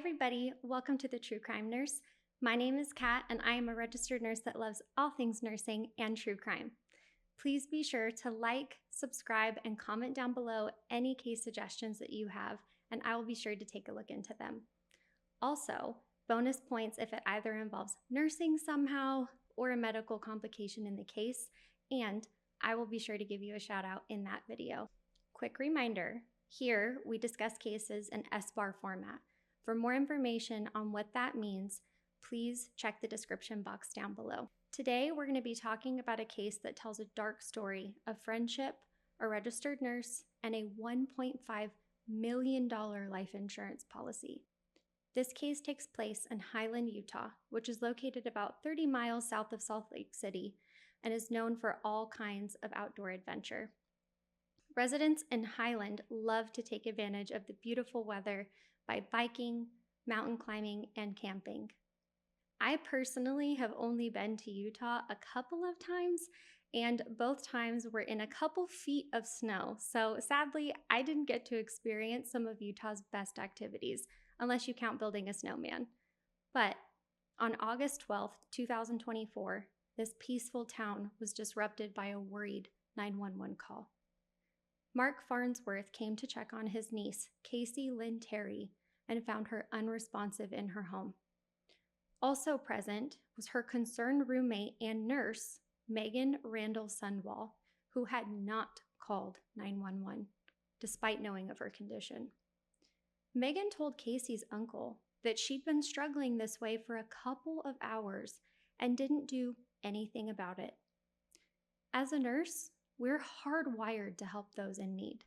everybody, welcome to the True Crime Nurse. My name is Kat and I am a registered nurse that loves all things nursing and true crime. Please be sure to like, subscribe, and comment down below any case suggestions that you have, and I will be sure to take a look into them. Also, bonus points if it either involves nursing somehow or a medical complication in the case, and I will be sure to give you a shout out in that video. Quick reminder, here we discuss cases in SBAR format. For more information on what that means, please check the description box down below. Today, we're going to be talking about a case that tells a dark story of friendship, a registered nurse, and a $1.5 million life insurance policy. This case takes place in Highland, Utah, which is located about 30 miles south of Salt Lake City and is known for all kinds of outdoor adventure. Residents in Highland love to take advantage of the beautiful weather by biking, mountain climbing, and camping. I personally have only been to Utah a couple of times, and both times were in a couple feet of snow. So sadly, I didn't get to experience some of Utah's best activities, unless you count building a snowman. But on August 12th, 2024, this peaceful town was disrupted by a worried 911 call. Mark Farnsworth came to check on his niece, Kacee Lyn Terry, and found her unresponsive in her home. Also present was her concerned roommate and nurse, Meggan Randall Sundwall, who had not called 911, despite knowing of her condition. Meggan told Kacee's uncle that she'd been struggling this way for a couple of hours and didn't do anything about it. As a nurse, we're hardwired to help those in need.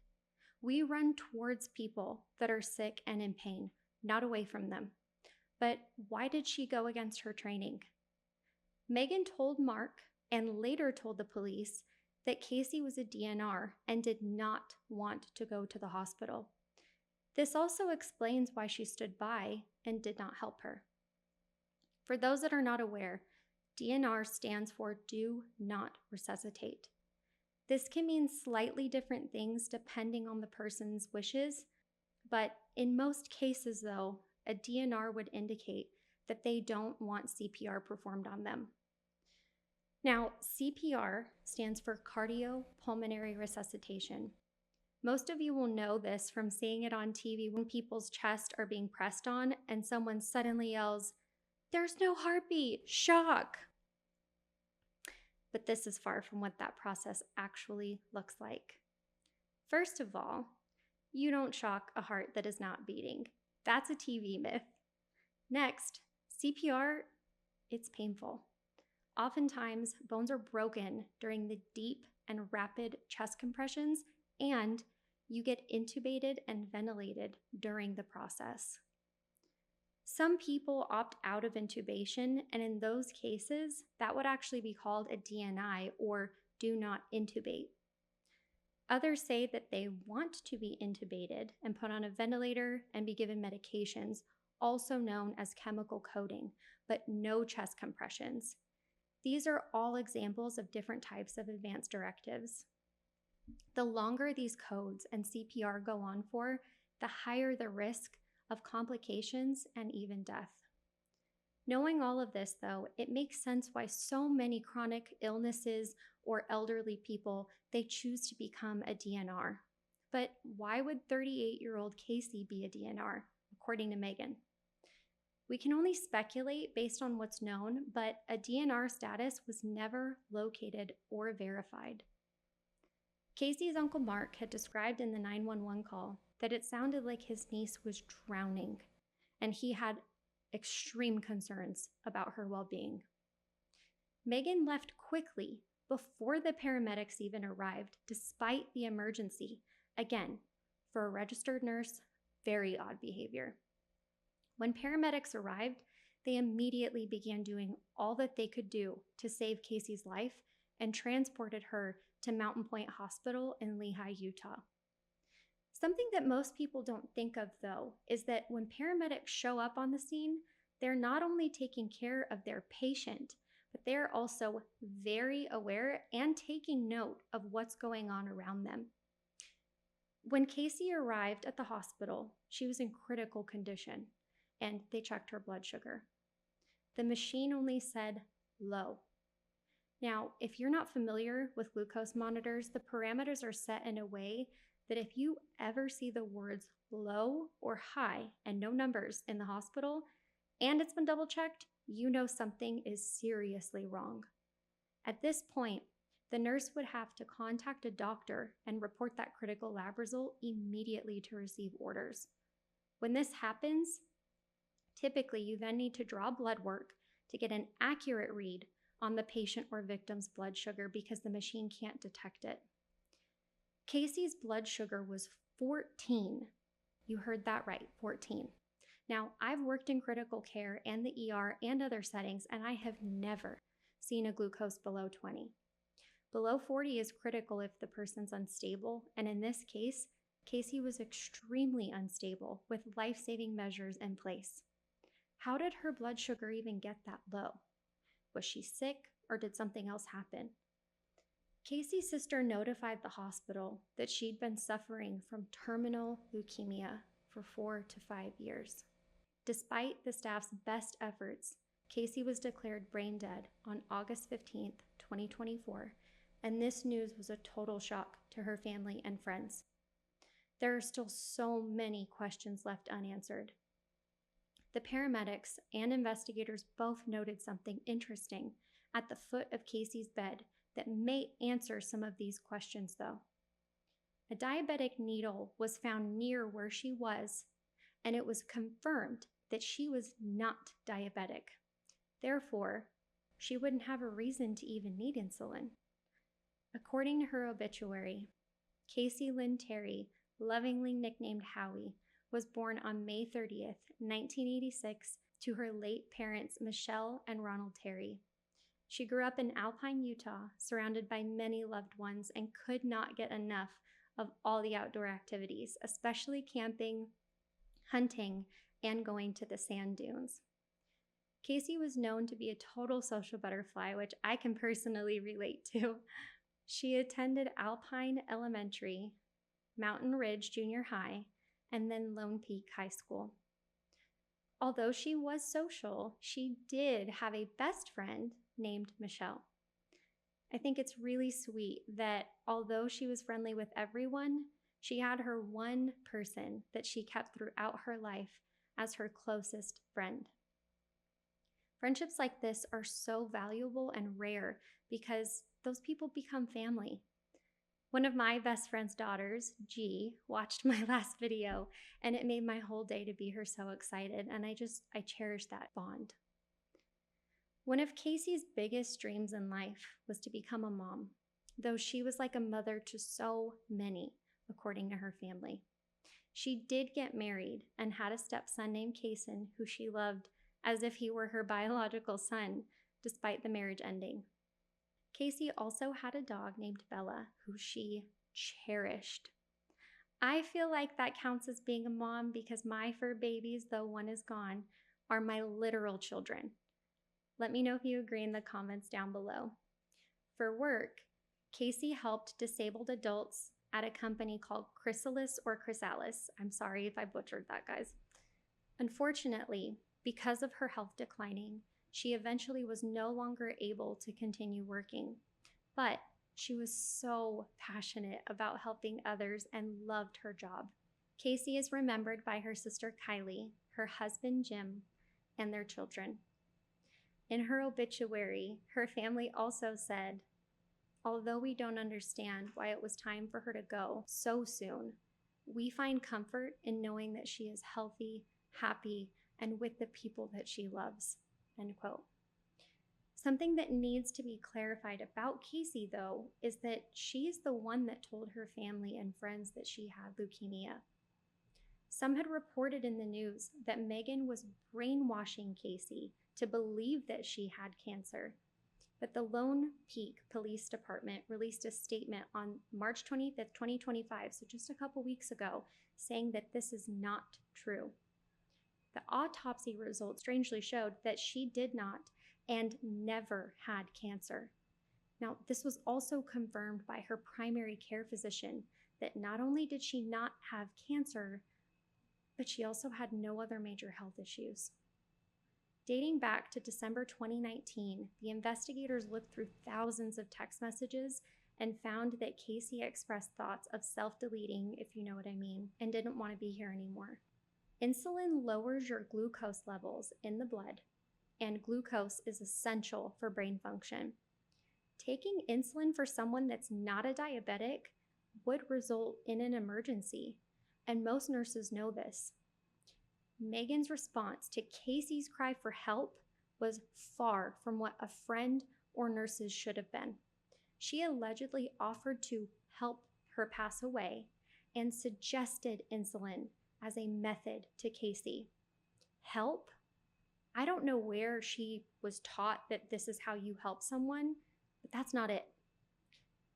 We run towards people that are sick and in pain, not away from them. But why did she go against her training? Meggan told Mark and later told the police that Kacee was a DNR and did not want to go to the hospital. This also explains why she stood by and did not help her. For those that are not aware, DNR stands for Do Not Resuscitate. This can mean slightly different things depending on the person's wishes, but in most cases though, a DNR would indicate that they don't want CPR performed on them. Now, CPR stands for cardiopulmonary resuscitation. Most of you will know this from seeing it on TV when people's chests are being pressed on and someone suddenly yells, "There's no heartbeat, shock!" But this is far from what that process actually looks like. First of all, you don't shock a heart that is not beating. That's a TV myth. Next, CPR, it's painful. Oftentimes, bones are broken during the deep and rapid chest compressions, and you get intubated and ventilated during the process. Some people opt out of intubation, and in those cases, that would actually be called a DNI, or do not intubate. Others say that they want to be intubated and put on a ventilator and be given medications, also known as chemical coating, but no chest compressions. These are all examples of different types of advanced directives. The longer these codes and CPR go on for, the higher the risk of complications and even death. Knowing all of this, though, it makes sense why so many chronic illnesses or elderly people, they choose to become a DNR. But why would 38-year-old Kacee be a DNR, according to Meggan? We can only speculate based on what's known, but a DNR status was never located or verified. Kacee's Uncle Mark had described in the 911 call that it sounded like his niece was drowning, and he had extreme concerns about her well-being. Meggan left quickly before the paramedics even arrived, despite the emergency. Again, for a registered nurse, very odd behavior. When paramedics arrived, they immediately began doing all that they could do to save Kacee's life and transported her to Mountain Point Hospital in Lehi, Utah. Something that most people don't think of, though, is that when paramedics show up on the scene, they're not only taking care of their patient, but they're also very aware and taking note of what's going on around them. When Kacee arrived at the hospital, she was in critical condition. and they checked her blood sugar. The machine only said low. Now, if you're not familiar with glucose monitors, the parameters are set in a way that if you ever see the words low or high and no numbers in the hospital, and it's been double checked, you know something is seriously wrong. At this point, the nurse would have to contact a doctor and report that critical lab result immediately to receive orders. When this happens, typically you then need to draw blood work to get an accurate read on the patient or victim's blood sugar because the machine can't detect it. Kacee's blood sugar was 14. You heard that right, 14. Now, I've worked in critical care and the ER and other settings, and I have never seen a glucose below 20. Below 40 is critical if the person's unstable, and in this case, Kacee was extremely unstable with life-saving measures in place. How did her blood sugar even get that low? Was she sick, or did something else happen? Kacee's sister notified the hospital that she'd been suffering from terminal leukemia for 4 to 5 years. Despite the staff's best efforts, Kacee was declared brain dead on August 15, 2024, and this news was a total shock to her family and friends. There are still so many questions left unanswered. The paramedics and investigators both noted something interesting at the foot of Kacee's bed that may answer some of these questions, though. A diabetic needle was found near where she was, and it was confirmed that she was not diabetic. Therefore, she wouldn't have a reason to even need insulin. According to her obituary, Kacee Lyn Terry, lovingly nicknamed Howie, was born on May 30th, 1986, to her late parents Michelle and Ronald Terry. She grew up in Alpine, Utah, surrounded by many loved ones, and could not get enough of all the outdoor activities, especially camping, hunting, and going to the sand dunes. Kacee was known to be a total social butterfly, which I can personally relate to. She attended Alpine Elementary, Mountain Ridge Junior High, and then Lone Peak High School. Although she was social, she did have a best friend named Michelle. I think it's really sweet that although she was friendly with everyone, she had her one person that she kept throughout her life as her closest friend. Friendships like this are so valuable and rare because those people become family. One of my best friend's daughters, G, watched my last video, and it made my whole day to be her so excited, and I cherish that bond. One of Kacee's biggest dreams in life was to become a mom, though she was like a mother to so many, according to her family. She did get married and had a stepson named Kacee, who she loved as if he were her biological son, despite the marriage ending. Kacee also had a dog named Bella, who she cherished. I feel like that counts as being a mom because my fur babies, though one is gone, are my literal children. Let me know if you agree in the comments down below. For work, Kacee helped disabled adults at a company called Chrysalis or Chrysalis. I'm sorry if I butchered that, guys. Unfortunately, because of her health declining, she eventually was no longer able to continue working, but she was so passionate about helping others and loved her job. Kacee is remembered by her sister Kylie, her husband Jim, and their children. In her obituary, her family also said, "Although we don't understand why it was time for her to go so soon, we find comfort in knowing that she is healthy, happy, and with the people that she loves." End quote. Something that needs to be clarified about Kacee, though, is that she's the one that told her family and friends that she had leukemia. Some had reported in the news that Meggan was brainwashing Kacee to believe that she had cancer, but the Lone Peak Police Department released a statement on March 25th, 2025, so just a couple weeks ago, saying that this is not true. The autopsy results strangely showed that she did not and never had cancer. Now, this was also confirmed by her primary care physician that not only did she not have cancer, but she also had no other major health issues. Dating back to December 2019, the investigators looked through thousands of text messages and found that Kacee expressed thoughts of self-deleting, if you know what I mean, and didn't want to be here anymore. Insulin lowers your glucose levels in the blood, and glucose is essential for brain function. Taking insulin for someone that's not a diabetic would result in an emergency, and most nurses know this. Meggan's response to Kacee's cry for help was far from what a friend or nurses should have been. She allegedly offered to help her pass away and suggested insulin as a method to Kacee. Help? I don't know where she was taught that this is how you help someone, but that's not it.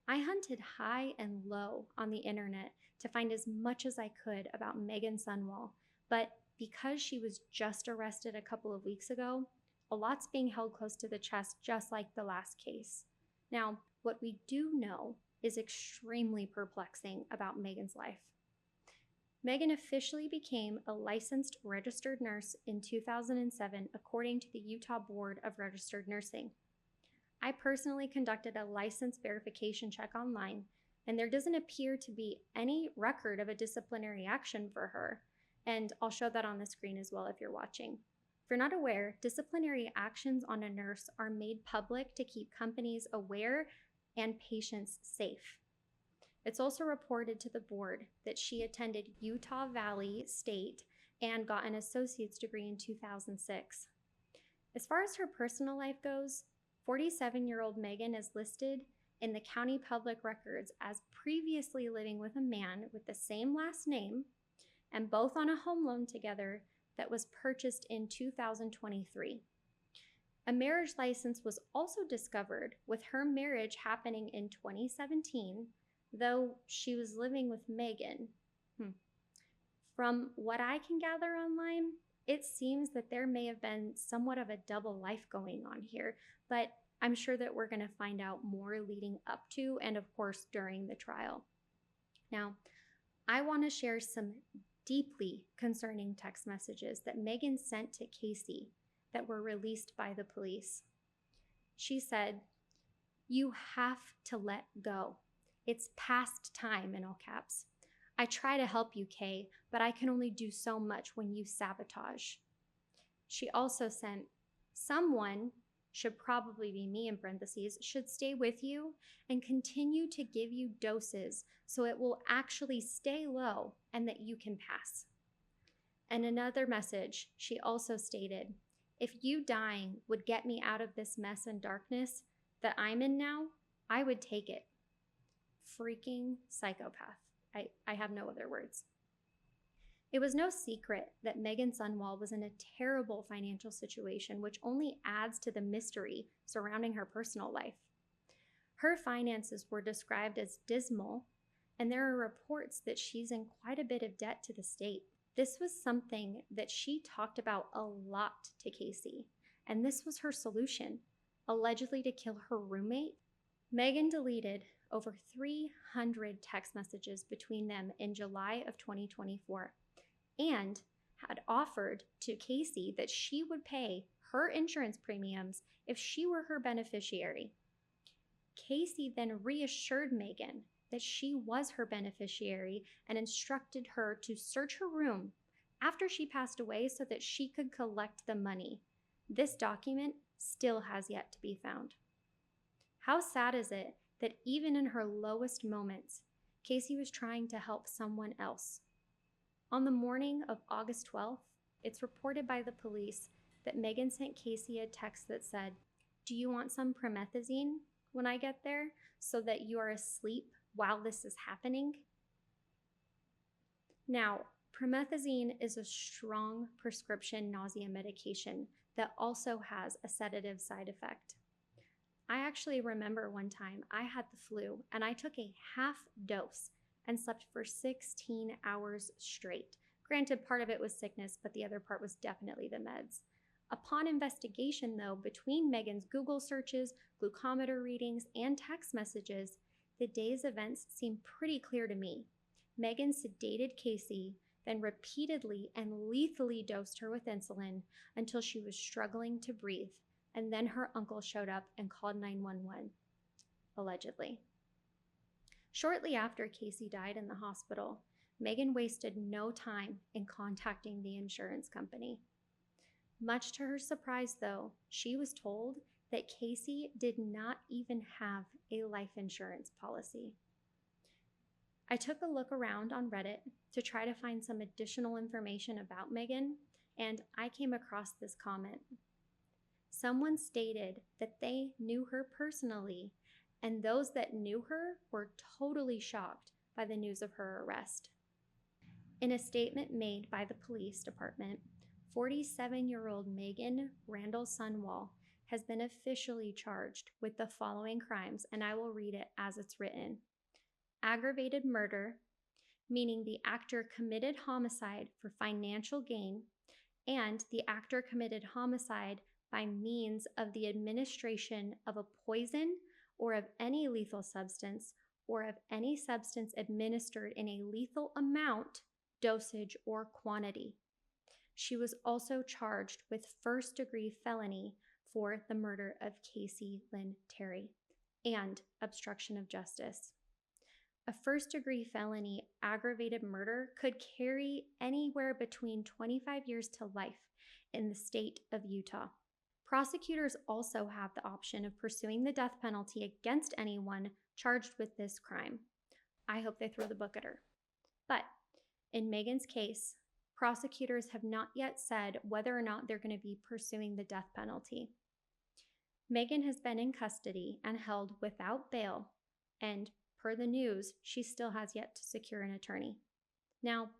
I hunted high and low on the internet to find as much as I could about Meggan Sundwall, but because she was just arrested a couple of weeks ago, a lot's being held close to the chest, just like the last case. Now, what we do know is extremely perplexing about Meggan's life. Meggan officially became a licensed registered nurse in 2007, according to the Utah Board of Registered Nursing. I personally conducted a license verification check online, and there doesn't appear to be any record of a disciplinary action for her. And I'll show that on the screen as well if you're watching. If you're not aware, disciplinary actions on a nurse are made public to keep companies aware and patients safe. It's also reported to the board that she attended Utah Valley State and got an associate's degree in 2006. As far as her personal life goes, 47-year-old Meggan is listed in the county public records as previously living with a man with the same last name and both on a home loan together that was purchased in 2023. A marriage license was also discovered, with her marriage happening in 2017, though she was living with Meggan. From what I can gather online, it seems that there may have been somewhat of a double life going on here, but I'm sure that we're going to find out more leading up to and, of course, during the trial. Now, I want to share some deeply concerning text messages that Meggan sent to Kacee that were released by the police. She said, "You have to let go. It's past time," in all caps. "I try to help you, Kay, but I can only do so much when you sabotage." She also sent, "Someone," should probably be me in parentheses, "should stay with you and continue to give you doses so it will actually stay low and that you can pass." And another message, she also stated, "If you dying would get me out of this mess and darkness that I'm in now, I would take it." Freaking psychopath. I have no other words. It was no secret that Meggan Sundwall was in a terrible financial situation, which only adds to the mystery surrounding her personal life. Her finances were described as dismal, and there are reports that she's in quite a bit of debt to the state. This was something that she talked about a lot to Kacee, and this was her solution, allegedly to kill her roommate. Meggan deleted over 300 text messages between them in July of 2024 and had offered to Kacee that she would pay her insurance premiums if she were her beneficiary. Kacee then reassured Meggan that she was her beneficiary and instructed her to search her room after she passed away so that she could collect the money. This document still has yet to be found. How sad is it that even in her lowest moments, Kacee was trying to help someone else? On the morning of August 12th, it's reported by the police that Meggan sent Kacee a text that said, "Do you want some promethazine when I get there so that you are asleep while this is happening?" Now, promethazine is a strong prescription nausea medication that also has a sedative side effect. I actually remember one time I had the flu and I took a half dose and slept for 16 hours straight. Granted, part of it was sickness, but the other part was definitely the meds. Upon investigation, though, between Meggan's Google searches, glucometer readings, and text messages, the day's events seemed pretty clear to me. Meggan sedated Kacee then repeatedly and lethally dosed her with insulin until she was struggling to breathe, and then her uncle showed up and called 911, allegedly. Shortly after Kacee died in the hospital, Meggan wasted no time in contacting the insurance company. Much to her surprise, though, she was told that Kacee did not even have a life insurance policy. I took a look around on Reddit to try to find some additional information about Meggan, and I came across this comment. Someone stated that they knew her personally, and those that knew her were totally shocked by the news of her arrest. In a statement made by the police department, 47-year-old Meggan Randall Sundwall has been officially charged with the following crimes, and I will read it as it's written. Aggravated murder, meaning the actor committed homicide for financial gain, and the actor committed homicide by means of the administration of a poison or of any lethal substance or of any substance administered in a lethal amount, dosage, or quantity. She was also charged with first-degree felony for the murder of Kacee Lyn Terry and obstruction of justice. A first-degree felony aggravated murder could carry anywhere between 25 years to life in the state of Utah. Prosecutors also have the option of pursuing the death penalty against anyone charged with this crime. I hope they throw the book at her. But in Meggan's case, prosecutors have not yet said whether or not they're going to be pursuing the death penalty. Meggan has been in custody and held without bail, and per the news, she still has yet to secure an attorney. Now,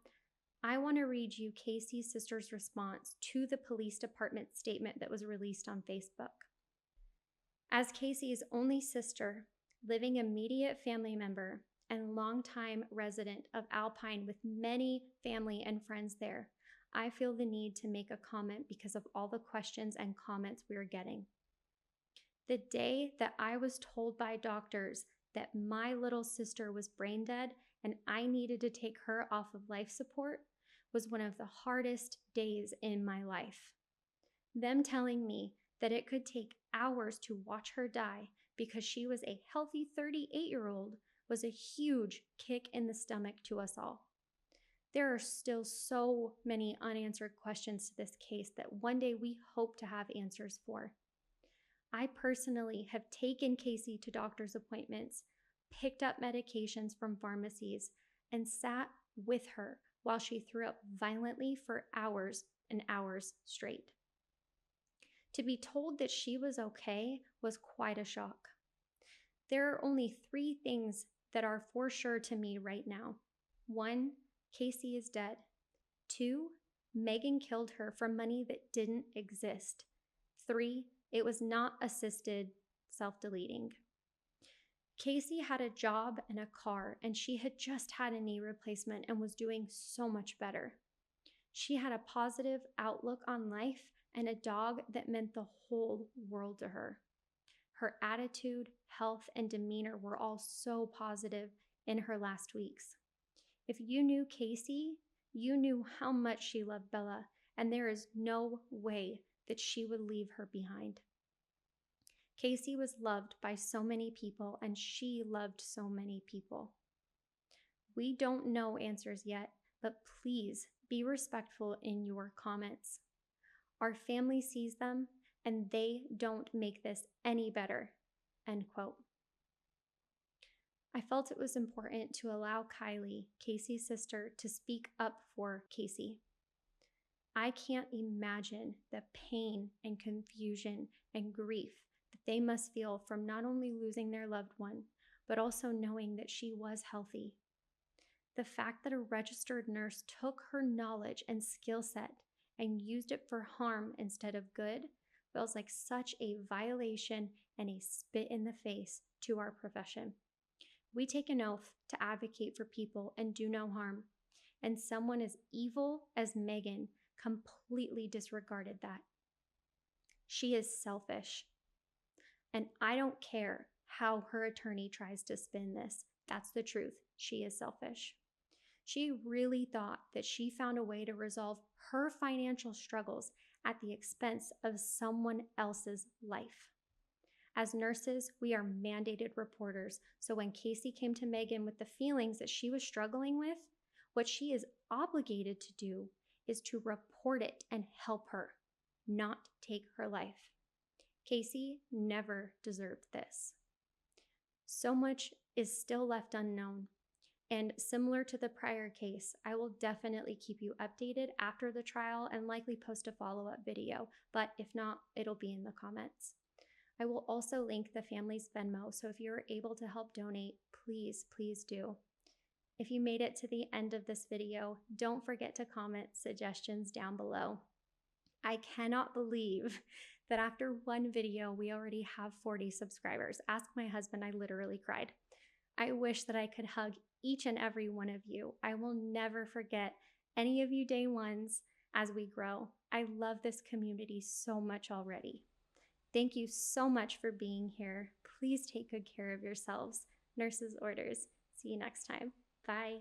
I want to read you Kacee's sister's response to the police department statement that was released on Facebook. As Kacee's only sister, living immediate family member, and longtime resident of Alpine with many family and friends there, I feel the need to make a comment because of all the questions and comments we are getting. The day that I was told by doctors that my little sister was brain dead and I needed to take her off of life support was one of the hardest days in my life. Them telling me that it could take hours to watch her die because she was a healthy 38-year-old was a huge kick in the stomach to us all. There are still so many unanswered questions to this case that one day we hope to have answers for. I personally have taken Kacee to doctor's appointments, picked up medications from pharmacies, and sat with her while she threw up violently for hours and hours straight. To be told that she was okay was quite a shock. There are only 3 things that are for sure to me right now. 1, Kacee is dead. 2, Meggan killed her for money that didn't exist. 3, it was not assisted self-deleting. Kacee had a job and a car, and she had just had a knee replacement and was doing so much better. She had a positive outlook on life and a dog that meant the whole world to her. Her attitude, health, and demeanor were all so positive in her last weeks. If you knew Kacee, you knew how much she loved Bella, and there is no way that she would leave her behind. Kacee was loved by so many people, and she loved so many people. We don't know answers yet, but please be respectful in your comments. Our family sees them, and they don't make this any better." End quote. I felt it was important to allow Kylie, Kacee's sister, to speak up for Kacee. I can't imagine the pain and confusion and grief that they must feel from not only losing their loved one, but also knowing that she was healthy. The fact that a registered nurse took her knowledge and skill set and used it for harm instead of good feels like such a violation and a spit in the face to our profession. We take an oath to advocate for people and do no harm, and someone as evil as Meggan completely disregarded that. She is selfish, and I don't care how her attorney tries to spin this. That's the truth. She is selfish. She really thought that she found a way to resolve her financial struggles at the expense of someone else's life. As nurses, we are mandated reporters, so when Kacee came to Meggan with the feelings that she was struggling with, what she is obligated to do is to report it and help her, not take her life. Kacee never deserved this. So much is still left unknown, and similar to the prior case, I will definitely keep you updated after the trial and likely post a follow-up video, but if not, it'll be in the comments. I will also link the family's Venmo, so if you're able to help donate, please, please do. If you made it to the end of this video, don't forget to comment suggestions down below. I cannot believe that after one video, we already have 40 subscribers. Ask my husband, I literally cried. I wish that I could hug each and every one of you. I will never forget any of you day ones as we grow. I love this community so much already. Thank you so much for being here. Please take good care of yourselves. Nurses' orders. See you next time. Bye.